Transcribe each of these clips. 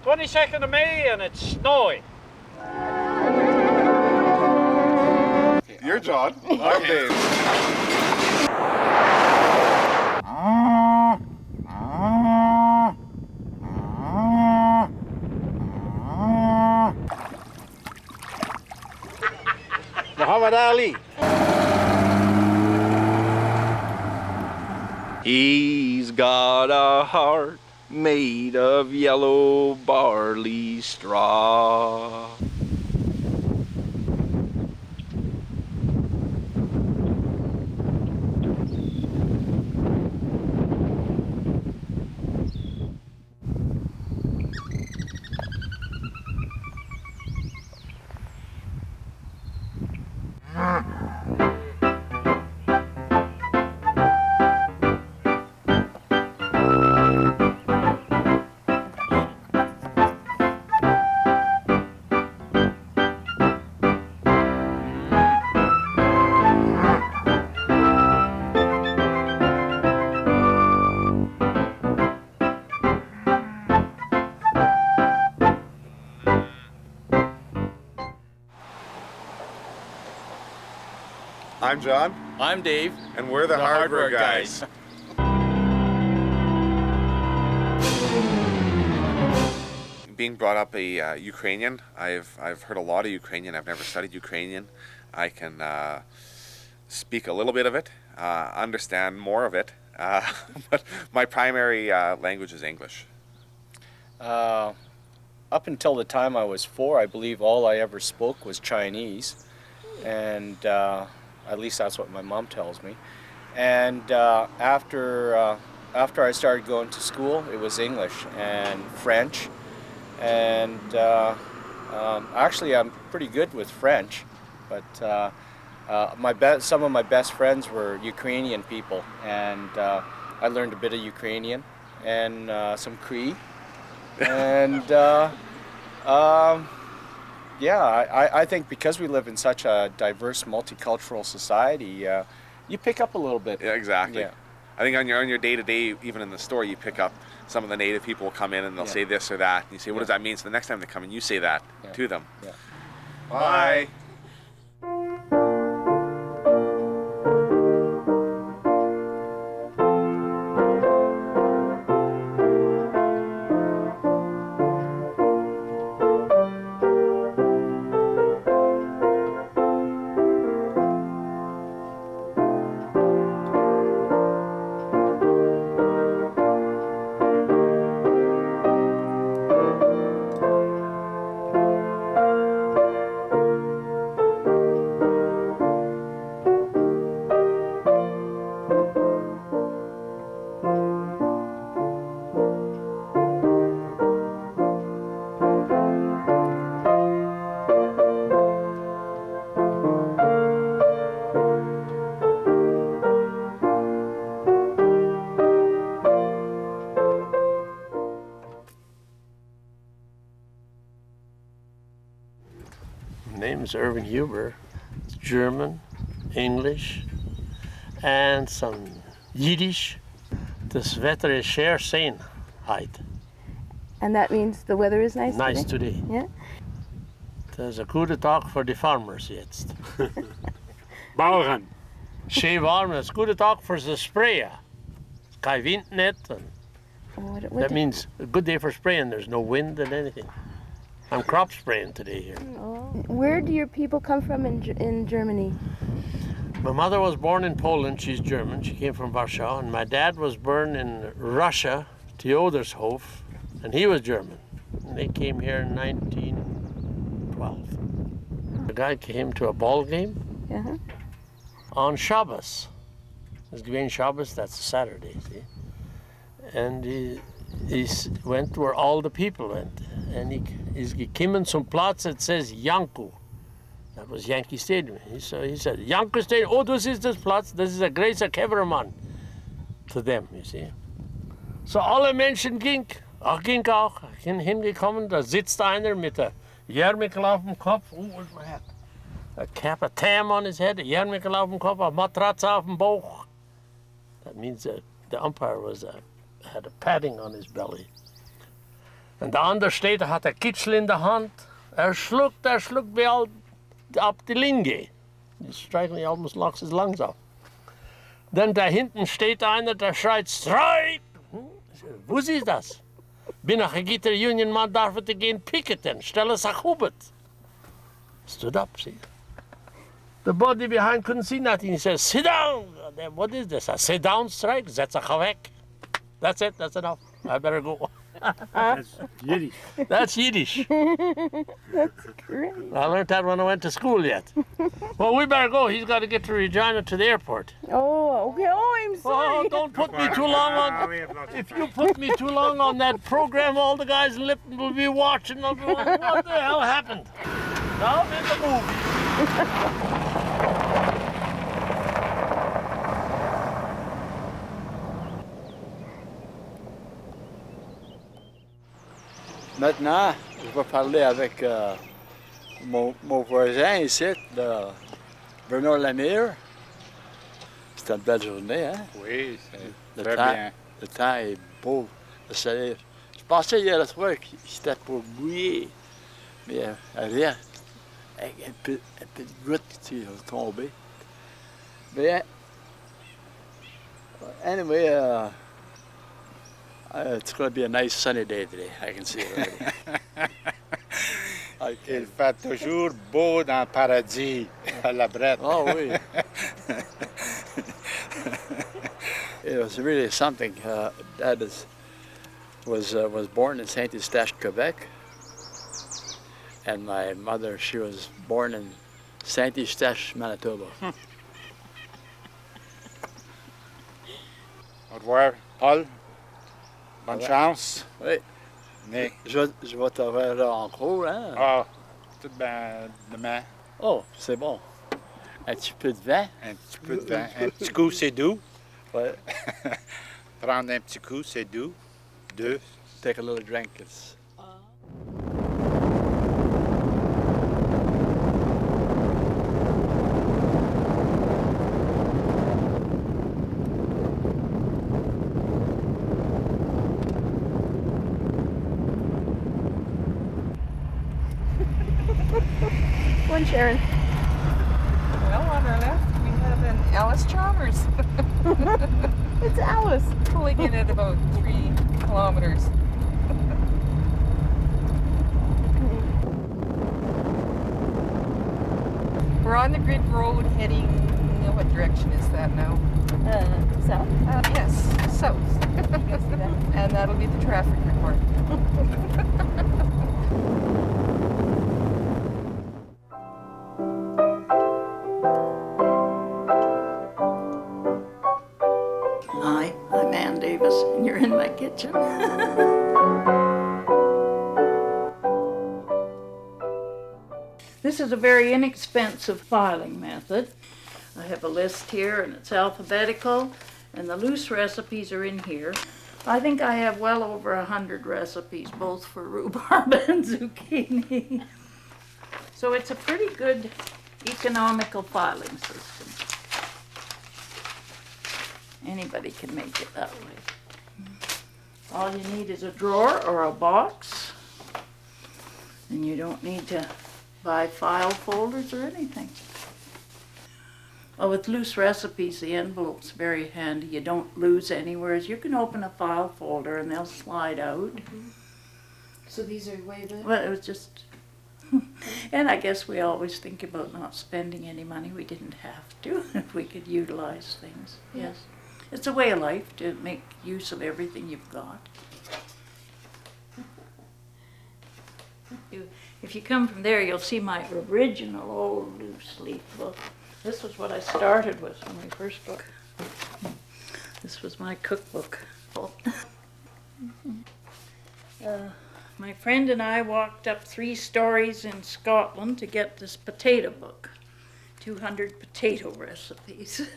22nd of May and it's snowing. You're John. I'm Dave. Muhammad Ali. He's got a heart made of yellow barley straw. I'm John. I'm Dave. And we're the hardware guys. Being brought up a Ukrainian, I've heard a lot of Ukrainian. I've never studied Ukrainian. I can speak a little bit of it, understand more of it, but my primary language is English. Up until the time I was 4, I believe all I ever spoke was Chinese, and at least that's what my mom tells me. And after I started going to school, it was English and French, and actually I'm pretty good with French, but some of my best friends were Ukrainian people, and I learned a bit of Ukrainian and some Cree, and yeah, I think because we live in such a diverse, multicultural society, you pick up a little bit. Yeah, exactly. Yeah. I think on your day-to-day, even in the store, you pick up some of the native people will come in and they'll say this or that. And you say, what does that mean? So the next time they come in, you say that to them. Yeah. Bye. My name is Irving Huber. It's German, English, and some Yiddish. Das Wetter ist sehr schön heute. And that means the weather is nice today? Nice today. Yeah? Das ist ein guter Tag für die Farmers jetzt. Bauern. Schön warm, das ist ein guter Tag für the sprayer. Kein Wind nicht. That means a good day for spraying. There's no wind and anything. I'm crop spraying today here. Oh. Where do your people come from in Germany? My mother was born in Poland. She's German. She came from Warsaw. And my dad was born in Russia, Theodorshof, and he was German. And they came here in 1912. The guy came to a ball game on Shabbos. It's gewesen Shabbos, that's a Saturday, see? And he went where all the people went. And he's gekommen zum Platz that says Yanku. That was Yankee Stadium. He said, Yankee Stadium, oh, this is this Platz, this is a großer Kevermann. To them, you see. So alle Menschen ging auch. Ich bin hingekommen, da sitzt einer mit der Järmickel auf dem Kopf. Oh, where's my hat? A cap, a tam on his head, a Järmickel auf dem Kopf, a Matratze auf dem Bauch. That means that the umpire had a padding on his belly. En de andere steht, had een kitschel in de hand. Schluckt bij al op de linie. Die strijken die almost langsam. Dann da hinten steht einer, der schreit, Strike! Wo ist das? Binnen gegitter Union man darf het geen picketen. Stellen zich op het. Stood up, see. The body behind couldn't see nothing. He says, sit down! What is this? A sit down strike? Zet zich weg. That's it, that's enough. I better go. That's Yiddish. That's Yiddish. That's great. I learned that when I went to school yet. Well, we better go. He's got to get to Regina to the airport. Oh, okay. Oh, I'm sorry. Oh, don't put me too long on. If you put me too long on that program, all the guys in Lipton will be watching. They'll be like, what the hell happened? Now I'm in the movie. Maintenant, je vais parler avec mon voisin ici, Bernard Lemire. C'était une belle journée, hein? Oui, Le très temps, bien. le temps est beau, le soleil. Je pensais hier soir que c'était pour mouiller, mais rien. Avec un peu de goutte qui est tombé. Mais, anyway, it's going to be a nice sunny day today. I can see it already. Il fait toujours beau dans le paradis, à la brette. Oh, oui. It was really something. Dad was born in Saint-Eustache, Quebec, and my mother, she was born in Saint-Eustache, Manitoba. Au revoir, Paul. Bonne chance. Oui. Nick. Je vais te voir en cours, hein? Ah, tout bien demain. Oh, c'est bon. Un petit peu de vin? Un petit peu de vin. Un petit coup, c'est doux. Ouais. Prendre un petit coup, c'est doux. Deux. Take a little drink. It's... One, Sharon. Well, on our left, we have an Alice Chalmers It's Alice. pulling in at about 3 kilometers. We're on the grid road heading, what direction is that now? South. Yes, south. And that'll be the traffic report. Hi, I'm Ann Davis, and you're in my kitchen. This is a very inexpensive filing method. I have a list here, and it's alphabetical, and the loose recipes are in here. I think I have well over 100 recipes, both for rhubarb and zucchini. So it's a pretty good economical filing system. Anybody can make it that way. All you need is a drawer or a box, and you don't need to buy file folders or anything. Well, with loose recipes, the envelope's very handy. You don't lose anywhere. You can open a file folder and they'll slide out. So these are way back? Well, it was just... And I guess we always think about not spending any money. We didn't have to if we could utilize things. Yes. It's a way of life to make use of everything you've got. If you come from there, you'll see my original old loose leaf book. This was what I started with when we first took. This was my cookbook. My friend and I walked up 3 stories in Scotland to get this potato book. 200 potato recipes.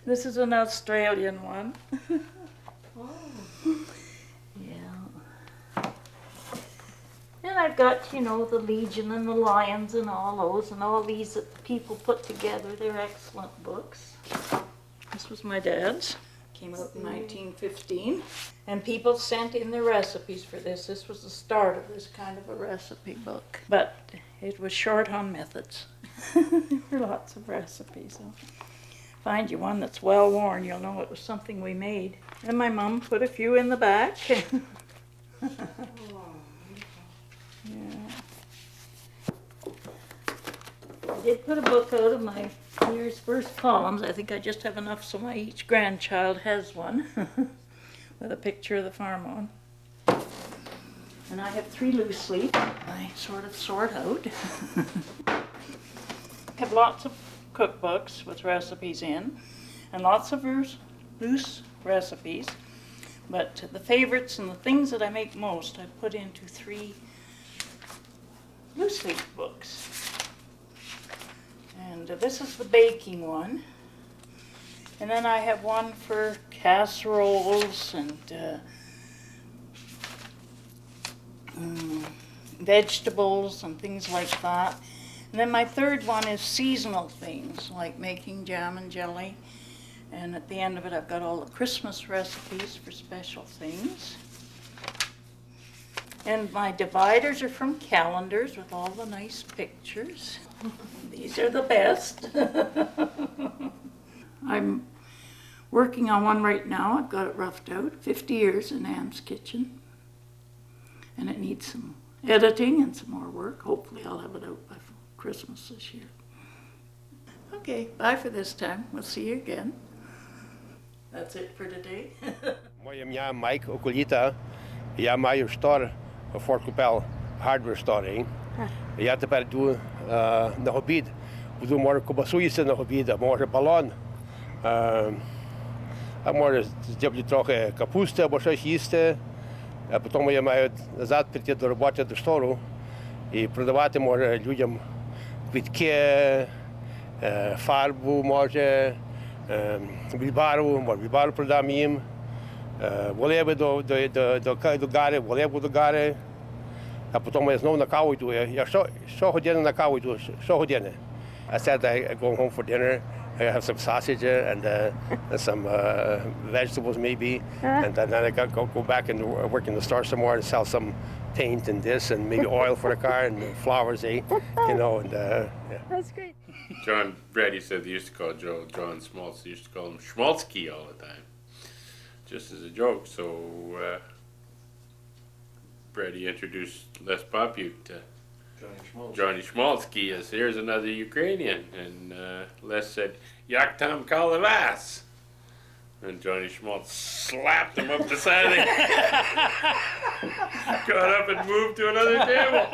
This is an Australian one. Yeah. And I've got, you know, the Legion and the Lions and all those, and all these that people put together. They're excellent books. This was my dad's. Came out in 1915. And people sent in their recipes for this. This was the start of this kind of a recipe book. But it was short on methods. There were lots of recipes. So find you one that's well worn, you'll know it was something we made. And my mom put a few in the back. Yeah. I did put a book out of my year's first poems. I think I just have enough so each grandchild has one with a picture of the farm on. And I have 3 loose leaf. I sort of sort out. I have lots of cookbooks with recipes in and lots of loose recipes. But the favorites and the things that I make most, I put into 3 loose leaf books. And this is the baking one. And then I have one for casseroles and vegetables and things like that. And then my third one is seasonal things, like making jam and jelly. And at the end of it, I've got all the Christmas recipes for special things. And my dividers are from calendars with all the nice pictures. These are the best. I'm working on one right now. I've got it roughed out. 50 years in Anne's kitchen. And it needs some editing and some more work. Hopefully I'll have it out by Christmas this year. Okay, bye for this time. We'll see you again. That's it for today. Moje ime Mike Okolita. Ja maju store Fort Capel hardware store, hein. Ja te per doen na hobby. We doen maar kubasuïs na hobby, maar ballon. Maar je trochę kapustę, bo coś jiste. А потім я маю назад прийти до роботи до стору і продавати може людям квітки, фарбу може, більбару продам їм, волеви до гари, волеву до гари. А потім я знову на каву йду. Я щогодини на каву йду, щогодини. I said I go home for dinner. I have some sausage and some vegetables maybe, and then I got go back and work in the store some more and sell some paint and this and maybe oil for the car and flowers, you know. And yeah. That's great. John Brady said they used to call John Schmaltz. They used to call him Schmaltzky all the time, just as a joke. So Brady introduced Les Popuk to Johnny Schmaltzky as here's another Ukrainian, and Les said, "Yak tam kalavas," and Johnny Schmaltz slapped him up the side of the got up and moved to another table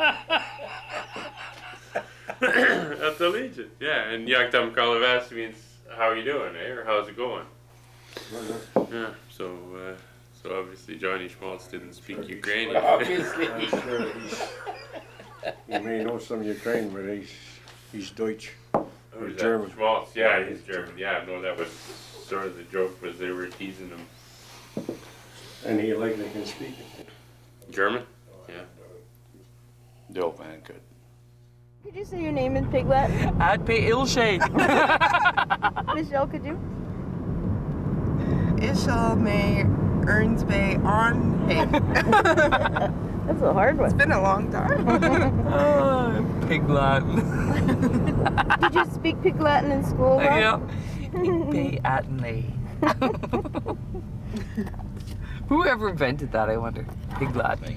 at the Legion. Yeah, and Yak tam kalavas means how are you doing, eh, or how's it going? Yeah, so obviously Johnny Schmaltz didn't speak Ukrainian. Obviously. You may know some Ukraine, but he's Deutsch or German. Schmaltz, yeah, he's German. Yeah, no, that was sort of the joke was they were teasing him. And he likely can speak it. German? Yeah. Dope, man, good. Could you say your name in Pig Latin? I'd pay Ilshay. Michelle, could you? Ishal me earns me on hay. That's a hard one. It's been a long time. Pig Latin. Did you speak Pig Latin in school? Rob? Yeah. Pay at me. Whoever invented that, I wonder? Pig Latin.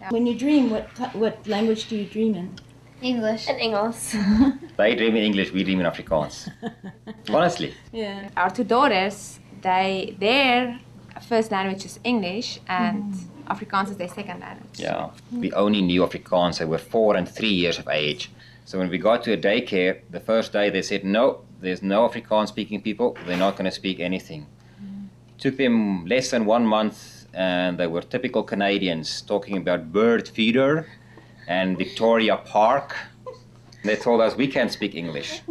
When you dream, what language do you dream in? English. And Engels. They dream in English, we dream in Afrikaans. Honestly. Yeah. Our 2 daughters, their first language is English and Afrikaans is their second language. Yeah. We only knew Afrikaans. They were 4 and 3 years of age. So when we got to a daycare, the first day they said, no, there's no Afrikaans speaking people. They're not going to speak anything. Took them less than 1 month and they were typical Canadians talking about bird feeder and Victoria Park. They told us we can't speak English.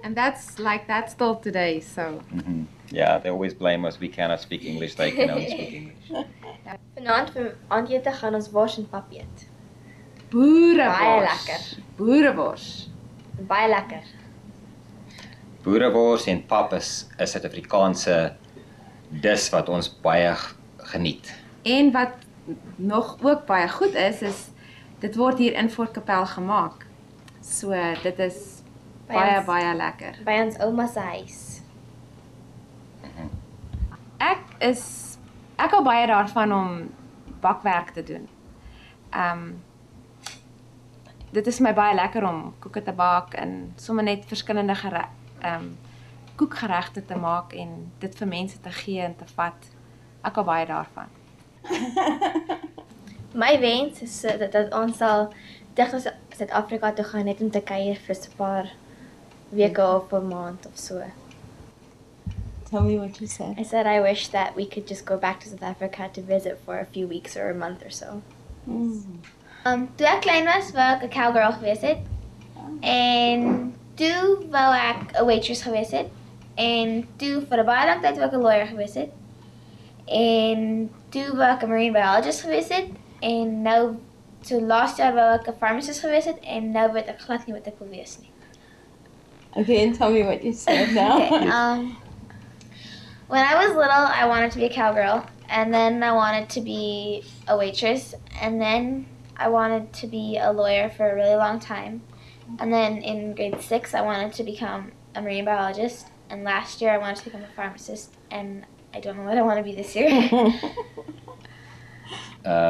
And that's still today, so. Yeah, they always blame us. We cannot speak English. They can only speak English. Vanaand vir aandete gaan ons wors en pap eet. Boerewors. Baie lekker. Boerewors. Baie lekker. boerewors en pap is 'n Suid-Afrikaanse dis wat ons baie geniet. En wat nog ook baie goed is dit word hier in Fort Kapel gemaak. So dit is baie lekker. By ons ouma se huis. Ek hou baie daarvan om bakwerk te doen. Dit is my baie lekker om koeke te bak en sommer net verskillende koekgeregte te maak en dit vir mense te gee en te vat. Ek hou baie daarvan. My wens is dat ons sal terug na Suid-Afrika toe gaan net om te kuier vir 'n paar weke of 'n maand of so. Tell me what you said. I said I wish that we could just go back to South Africa to visit for a few weeks or a month or so. Toe ek klein was, wou ek 'n cowgirl gewees het. En toe wou ek 'n waitress gewees het. En toe vir 'n baie lang tyd wou ek 'n lawyer gewees het. En toe wou ek 'n marine biologist gewees het. En nou, so last year wou ek 'n pharmacist gewees het. En nou weet ek glad nie wat ek wil wees nie. Okay, and tell me what you said now. Okay, when I was little, I wanted to be a cowgirl. And then I wanted to be a waitress. And then I wanted to be a lawyer for a really long time. And then in grade 6, I wanted to become a marine biologist. And last year, I wanted to become a pharmacist. And I don't know what I want to be this year.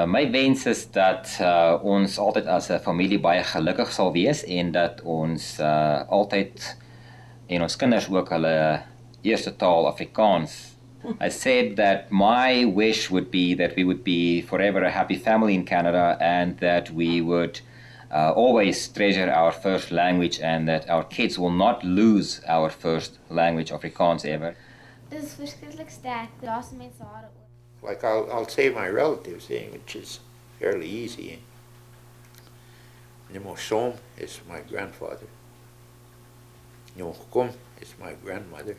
My wens is dat ons altyd as 'n familie baie gelukkig sal wees en dat ons altyd en ons kinders ook hulle eerste taal Afrikaans. I said that my wish would be that we would be forever a happy family in Canada and that we would always treasure our first language and that our kids will not lose our first language Afrikaans ever. Dit is verskriklik sterk. Daar's mense hare oor. Like I'll say my relatives' thing, which is fairly easy. Nimosom is my grandfather. Nyokum is my grandmother.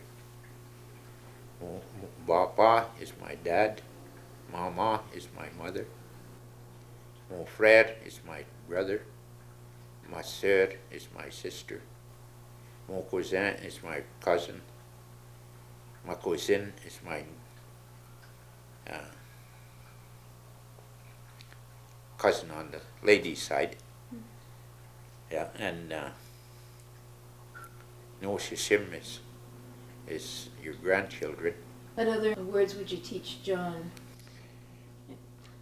Papa is my dad. Mama is my mother. Mon frère is my brother. Ma sœur is my sister. Mon cousin is my cousin. Ma cousine is my cousin on the lady's side. Yeah, and no shishim is your grandchildren. What other words would you teach John?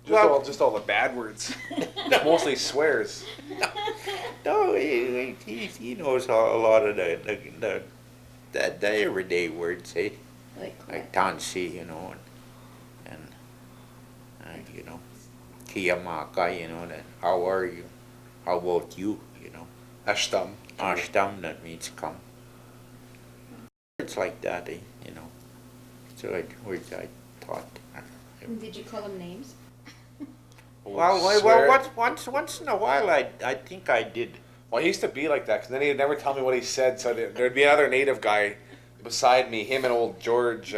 Just all the bad words. Mostly swears. No, he knows a lot of the everyday words, eh? Like tansi, you know, and you know, kiyamaka, you know, that how are you? How about you? You know, ashtam. Ashtam, that means come. It's like that, eh? You know. So words I taught. Did you call them names? Well, once in a while, I think I did. Well, he used to be like that, because then he'd never tell me what he said, so there'd be another native guy beside me, him and old George,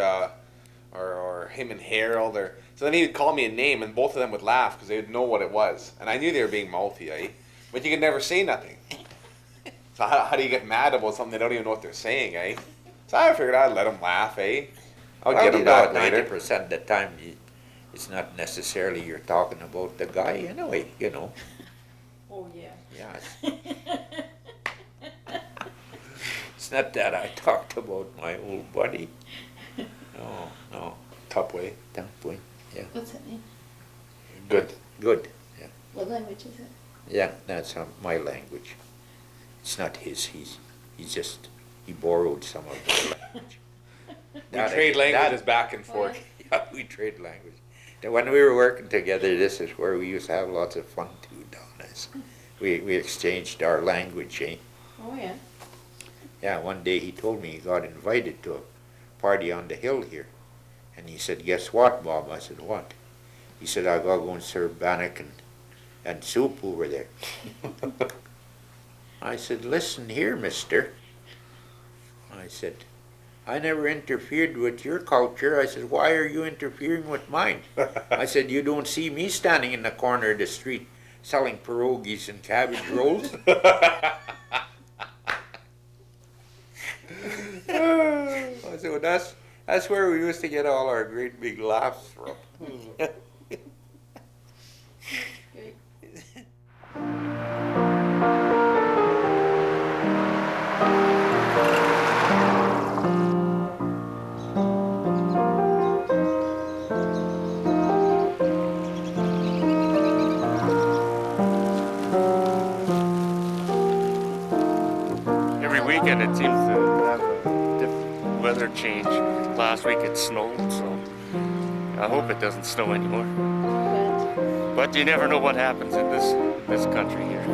or him and Harold, so then he would call me a name, and both of them would laugh, because they would know what it was. And I knew they were being mouthy, eh? But you could never say nothing. So how do you get mad about something they don't even know what they're saying, eh? So I figured I'd let them laugh, eh? I'll get them back later. 90% of the time, it's not necessarily you're talking about the guy anyway, you know. Oh, yeah. Yeah. It's not that I talked about my old buddy. No. Tupway. Tupway, yeah. What's that mean? Good, yeah. What language is it? Yeah, that's my language. It's not his, he borrowed some of the language. We trade languages back and forth. Yeah, we trade language. When we were working together, this is where we used to have lots of fun too, Donna. We exchanged our language, eh? Oh, yeah. Yeah, one day he told me he got invited to a party on the hill here. And he said, guess what, Bob? I said, what? He said, I gotta go and serve bannock and soup over there. I said, listen here, mister. I said, I never interfered with your culture. I said, why are you interfering with mine? I said, you don't see me standing in the corner of the street selling pierogies and cabbage rolls. So that's where we used to get all our great big laughs from. Every weekend it seems to have a different weather change. Last week it snowed, so I hope it doesn't snow anymore. But you never know what happens in this country here.